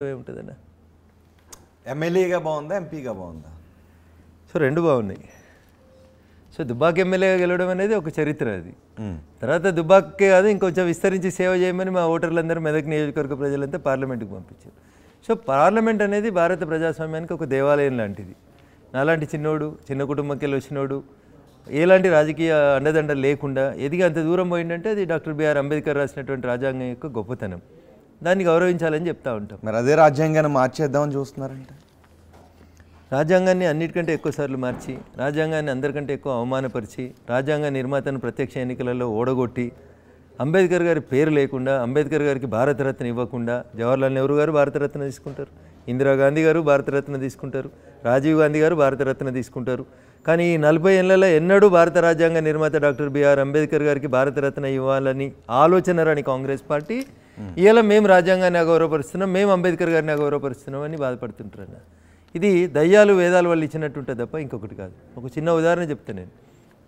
ఏముంటుందన్న ఎమ్మెల్యేగా బాగుందా ఎంపీగా బాగుందా? సో రెండు బాగున్నాయి. సో దుబ్బాక ఎమ్మెల్యేగా గెలవడం అనేది ఒక చరిత్ర. అది తర్వాత దుబ్బాకే కాదు ఇంకొంచెం విస్తరించి సేవ చేయమని మా ఓటర్లందరూ మెదక్ నియోజకవర్గ ప్రజలంతా పార్లమెంట్కి పంపించారు. సో పార్లమెంట్ అనేది భారత ప్రజాస్వామ్యానికి ఒక దేవాలయం లాంటిది. నాలాంటి చిన్న కుటుంబంకి వచ్చినోడు ఎలాంటి రాజకీయ అండదండలు లేకుండా ఎదిగి అంత దూరం పోయిందంటే అది డాక్టర్ బిఆర్ అంబేద్కర్ రాసినటువంటి రాజ్యాంగం యొక్క గొప్పతనం. దాన్ని గౌరవించాలని చెప్తా ఉంటాం. మరి అదే రాజ్యాంగాన్ని మార్చేద్దామని చూస్తున్నారంటే రాజ్యాంగాన్ని అన్నిటికంటే ఎక్కువసార్లు మార్చి, రాజ్యాంగాన్ని అందరికంటే ఎక్కువ అవమానపరిచి, రాజ్యాంగ నిర్మాతను ప్రత్యక్ష ఎన్నికలలో ఓడగొట్టి, అంబేద్కర్ గారి పేరు లేకుండా, అంబేద్కర్ గారికి భారతరత్న ఇవ్వకుండా, జవహర్లాల్ నెహ్రూ గారు భారతరత్న తీసుకుంటారు, ఇందిరాగాంధీ గారు భారతరత్న తీసుకుంటారు, రాజీవ్ గాంధీ గారు భారతరత్న తీసుకుంటారు. కానీ ఈ 40 ఏళ్లలో ఎన్నడూ భారత రాజ్యాంగ నిర్మాత డాక్టర్ బిఆర్ అంబేద్కర్ గారికి భారతరత్న ఇవ్వాలని ఆలోచన రాని కాంగ్రెస్ పార్టీ ఇవాళ మేము రాజ్యాంగాన్ని అగౌరవపరుస్తున్నాం, మేము అంబేద్కర్ గారిని అగౌరవపరుస్తున్నాం అని బాధపడుతుంటారన్న. ఇది దయ్యాలు వేదాలు వాళ్ళు ఇచ్చినట్టు ఉంటుంది తప్ప ఇంకొకటి కాదు. ఒక చిన్న ఉదాహరణ చెప్తాను నేను.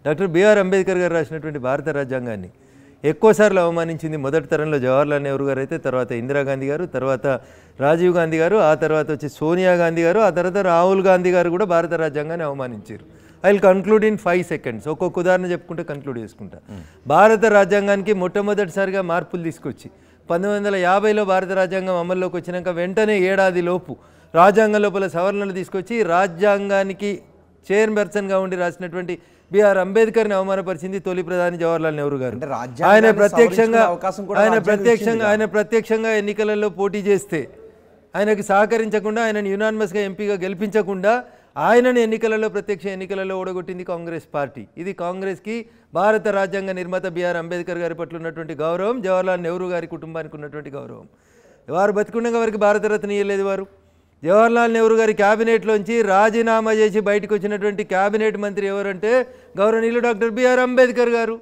డాక్టర్ బిఆర్ అంబేద్కర్ గారు రాసినటువంటి భారత రాజ్యాంగాన్ని ఎక్కువసార్లు అవమానించింది మొదటి తరంలో జవహర్లాల్ నెహ్రూ గారు అయితే, తర్వాత ఇందిరాగాంధీ గారు, తర్వాత రాజీవ్ గాంధీ గారు, ఆ తర్వాత వచ్చి సోనియా గాంధీ గారు, ఆ తర్వాత రాహుల్ గాంధీ గారు కూడా భారత రాజ్యాంగాన్ని అవమానించారు. I will conclude in 5 seconds. ఒక్కొక్క ఉదాహరణ చెప్పుకుంటే కన్క్లూడ్ చేసుకుంటా. భారత రాజ్యాంగానికి మొట్టమొదటిసారిగా మార్పులు తీసుకొచ్చి 1950లో భారత రాజ్యాంగం అమల్లోకి వచ్చినాక వెంటనే ఏడాది లోపు రాజ్యాంగం లోపల సవరణలు తీసుకొచ్చి రాజ్యాంగానికి చైర్పర్సన్గా ఉండి రాసినటువంటి బిఆర్ అంబేద్కర్ని అవమానపరిచింది తొలి ప్రధాని జవహర్లాల్ నెహ్రూ గారు. ఆయన ప్రత్యక్షంగా ఎన్నికలలో పోటీ చేస్తే ఆయనకి సహకరించకుండా, ఆయనను యునానిమస్గా ఎంపీగా గెలిపించకుండా ఆయనను ప్రత్యక్ష ఎన్నికలలో ఓడగొట్టింది కాంగ్రెస్ పార్టీ. ఇది కాంగ్రెస్కి భారత రాజ్యాంగ నిర్మాత బిఆర్ అంబేద్కర్ గారి పట్ల ఉన్నటువంటి గౌరవం, జవహర్లాల్ నెహ్రూ గారి కుటుంబానికి ఉన్నటువంటి గౌరవం. వారు బతికుండగా వారికి భారతరత్న ఇవ్వలేదు. వారు జవహర్లాల్ నెహ్రూ గారి క్యాబినెట్లోంచి రాజీనామా చేసి బయటకు వచ్చినటువంటి క్యాబినెట్ మంత్రి ఎవరంటే గౌరవనీయులు డాక్టర్ బిఆర్ అంబేద్కర్ గారు.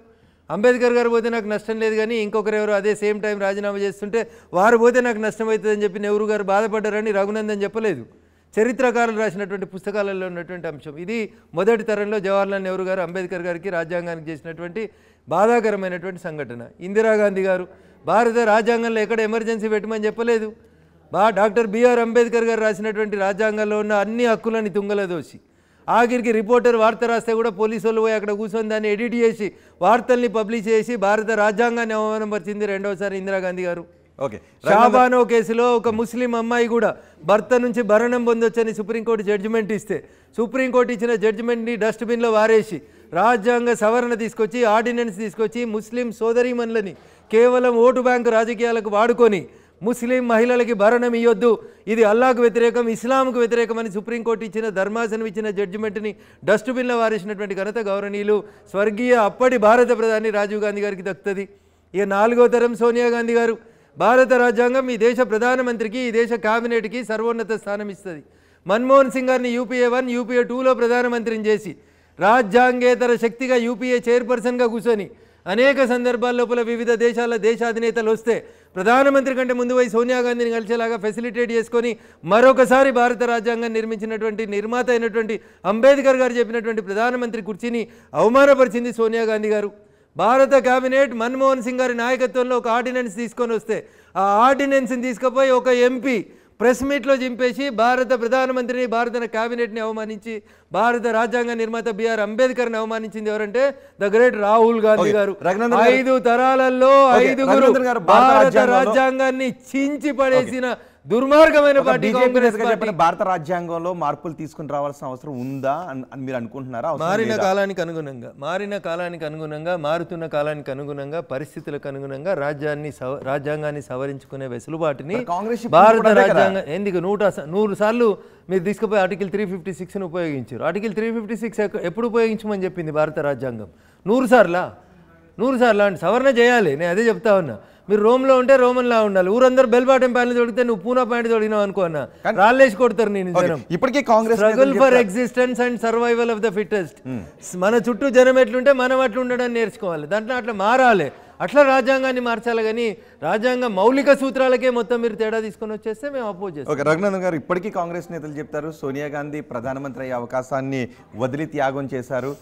అంబేద్కర్ గారు పోతే నాకు నష్టం లేదు, కానీ ఇంకొకరు ఎవరు అదే సేమ్ టైం రాజీనామా చేస్తుంటే వారు పోతే నాకు నష్టం అవుతుందని చెప్పి నెహ్రూ గారు బాధపడ్డారని రఘునందన్ చెప్పలేదు. చరిత్రకారులు రాసినటువంటి పుస్తకాలలో ఉన్నటువంటి అంశం ఇది. మొదటి తరంలో జవహర్లాల్ నెహ్రూ గారు అంబేద్కర్ గారికి రాజ్యాంగానికి చేసినటువంటి బాధాకరమైనటువంటి సంఘటన. ఇందిరాగాంధీ గారు భారత రాజ్యాంగంలో ఎక్కడ ఎమర్జెన్సీ పెట్టమని చెప్పలేదు. డాక్టర్ బిఆర్ అంబేద్కర్ గారు రాసినటువంటి రాజ్యాంగంలో ఉన్న అన్ని హక్కులని తుంగలదోసి ఆఖరికి రిపోర్టర్ వార్త రాస్తే కూడా పోలీసు వాళ్ళు పోయి అక్కడ కూర్చొని దాన్ని ఎడిట్ చేసి వార్తల్ని పబ్లిష్ చేసి భారత రాజ్యాంగాన్ని అవమానపరిచింది రెండవసారి ఇందిరాగాంధీ గారు. షాబానో కేసులో ఒక ముస్లిం అమ్మాయి కూడా భర్త నుంచి భరణం పొందొచ్చని సుప్రీంకోర్టు జడ్జిమెంట్ ఇస్తే సుప్రీంకోర్టు ఇచ్చిన జడ్జిమెంట్ని డస్ట్బిన్లో వారేసి రాజ్యాంగ సవరణ తీసుకొచ్చి, ఆర్డినెన్స్ తీసుకొచ్చి ముస్లిం సోదరీమణులని కేవలం ఓటు బ్యాంకు రాజకీయాలకు వాడుకొని ముస్లిం మహిళలకి భరణం ఇవ్వద్దు, ఇది అల్లాకు వ్యతిరేకం, ఇస్లాంకు వ్యతిరేకం అని సుప్రీంకోర్టు ఇచ్చిన ధర్మాసనం ఇచ్చిన జడ్జిమెంట్ని డస్ట్బిన్లో వారేసినటువంటి ఘనత గౌరవనీయులు స్వర్గీయ అప్పటి భారత ప్రధాని రాజీవ్ గాంధీ గారికి దక్కుతుంది. ఇక 4వ తరం సోనియా గాంధీ గారు భారత రాజ్యాంగం ఈ దేశ ప్రధానమంత్రికి, ఈ దేశ కేబినెట్కి సర్వోన్నత స్థానం ఇస్తుంది. మన్మోహన్ సింగ్ గారిని యూపీఏ 1, యూపీఏ 2లో ప్రధానమంత్రిని చేసి రాజ్యాంగేతర శక్తిగా యూపీఏ చైర్పర్సన్గా కూర్చొని అనేక సందర్భాల లోపల వివిధ దేశాల దేశాధినేతలు వస్తే ప్రధానమంత్రి కంటే ముందు పోయి సోనియా గాంధీని కలిసేలాగా ఫెసిలిటేట్ చేసుకొని మరొకసారి భారత రాజ్యాంగం నిర్మించినటువంటి నిర్మాత అయినటువంటి అంబేద్కర్ గారు చెప్పినటువంటి ప్రధానమంత్రి కుర్చీని అవమానపరిచింది సోనియా గాంధీ గారు. భారత కేబినెట్ మన్మోహన్ సింగ్ గారి నాయకత్వంలో ఒక ఆర్డినెన్స్ తీసుకొని వస్తే ఆ ఆర్డినెన్స్ని తీసుకుపోయి ఒక ఎంపీ ప్రెస్ మీట్లో చింపేసి భారత ప్రధానమంత్రిని, భారత కేబినెట్ని అవమానించి భారత రాజ్యాంగ నిర్మాత బిఆర్ అంబేద్కర్ని అవమానించింది ఎవరంటే ద గ్రేట్ రాహుల్ గాంధీ గారు. 5 తరాలలో 5గురు భారత రాజ్యాంగాన్ని చించి పడేసిన దుర్మార్గమైన పార్టీ కాంగ్రెస్ పార్టీ. భారత రాజ్యాంగంలో మార్పులు తీసుకుని రావాల్సిన అవసరం ఉందా అని మీరు అనుకుంటున్నారా? మారిన కాలానికి అనుగుణంగా మారుతున్న కాలానికి అనుగుణంగా పరిస్థితులకు అనుగుణంగా రాజ్యాంగాన్ని సవరించుకునే వెసులుబాటుని భారత రాజ్యాంగం ఎందుకు 100 సార్లు మీరు తీసుకుపోయి ఆర్టికల్ 356ని ఉపయోగించారు. ఆర్టికల్ 356 ఎప్పుడు ఉపయోగించమని చెప్పింది భారత రాజ్యాంగం? 100 సార్లు అంటే సవరణ చేయాలి. నేను అదే చెప్తా ఉన్నా. మీరు రోమ్లో ఉంటే రోమన్లా ఉండాలి. ఊరందరూ బెల్ బాటం ప్యాంట్లు తొడిగితే నువ్వు పూనా ప్యాంట్ తొడిగినావు అనుకో అన్న రాళ్ళేసి కొడతారు. నేను జనం ఇప్పటికీ Congress struggle for existence and survival of the fittest. మన చుట్టూ జనం ఎట్లుంటే మనం అట్లా ఉండడానికి నేర్చుకోవాలి. దాంట్లో అట్లా మారాలి. అట్లా రాజ్యాంగాన్ని మార్చాలి. కానీ రాజ్యాంగ మౌలిక సూత్రాలకే మొత్తం మీరు తేడా తీసుకొని వచ్చేస్తే మేము అపోజ్ చేస్తాం. రఘునందన్ గారు, ఇప్పటికీ కాంగ్రెస్ నేతలు చెప్తారు సోనియా గాంధీ ప్రధానమంత్రి అయ్యే అవకాశాన్ని వదిలి త్యాగం చేశారు.